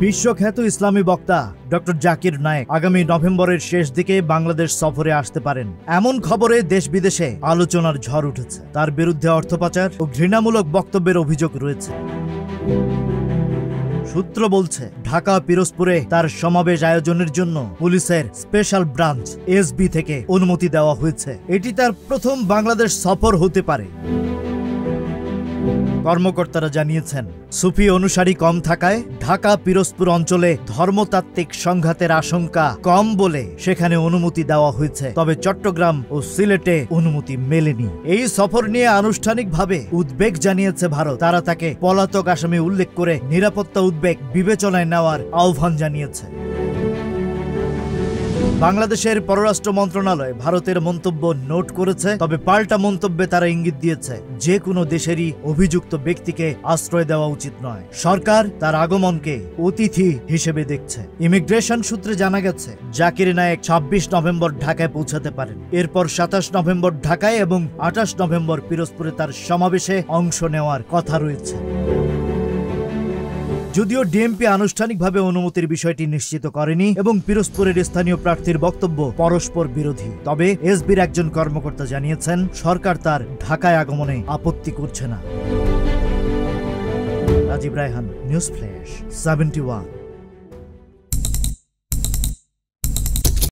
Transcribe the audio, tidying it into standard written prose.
বিশ্বখ্যাত ইসলামী বক্তা ডক্টর জাকির নায়েক আগামী নভেম্বরের শেষ দিকে বাংলাদেশ সফরে আসতে পারেন এমন খবরে দেশ বিদেশে আলোচনার ঝড় উঠেছে। তার বিরুদ্ধে অর্থপাচার ও ঘৃণামূলক বক্তব্যের অভিযোগ রয়েছে। সূত্র বলছে, ঢাকা পিরোজপুরে তার সমাবেশ আয়োজনের জন্য পুলিশের স্পেশাল ব্রাঞ্চ এসবি থেকে অনুমতি দেওয়া হয়েছে। এটি তার প্রথম বাংলাদেশ সফর হতে পারে। কর্মকর্তারা জানিয়েছেন, সুফি অনুসারী কম থাকায় ঢাকা পিরোজপুর অঞ্চলে ধর্মতাত্ত্বিক সংঘাতের আশঙ্কা কম বলে সেখানে অনুমতি দেওয়া হয়েছে। তবে চট্টগ্রাম ও সিলেটে অনুমতি মেলেনি। এই সফর নিয়ে আনুষ্ঠানিকভাবে উদ্বেগ জানিয়েছে ভারত। তারা তাকে পলাতক আসামি উল্লেখ করে নিরাপত্তা উদ্বেগ বিবেচনায় নেওয়ার আহ্বান জানিয়েছে। বাংলাদেশের পররাষ্ট্র মন্ত্রণালয় ভারতের মন্তব্য নোট করেছে, তবে পাল্টা মন্তব্যে তারা ইঙ্গিত দিয়েছে যে কোনো দেশেরই অভিযুক্ত ব্যক্তিকে আশ্রয় দেওয়া উচিত নয়। সরকার তার আগমনকে অতিথি হিসেবে দেখছে। ইমিগ্রেশন সূত্রে জানা গেছে, জাকির নায়েক ২৬ নভেম্বর ঢাকায় পৌঁছাতে পারেন। এরপর ২৭ নভেম্বর ঢাকায় এবং ২৮ নভেম্বর পিরোজপুরে তার সমাবেশে অংশ নেওয়ার কথা রয়েছে। যদিও ডিএমপি আনুষ্ঠানিকভাবে অনুমতির বিষয়টি নিশ্চিত করেনি এবং পিরোজপুরের স্থানীয় প্রার্থীর বক্তব্য পরস্পর বিরোধী, তবে এসবির একজন কর্মকর্তা জানিয়েছেন সরকার তার ঢাকায় আগমনে আপত্তি করছে না। Rajib Raihan, news flash 71।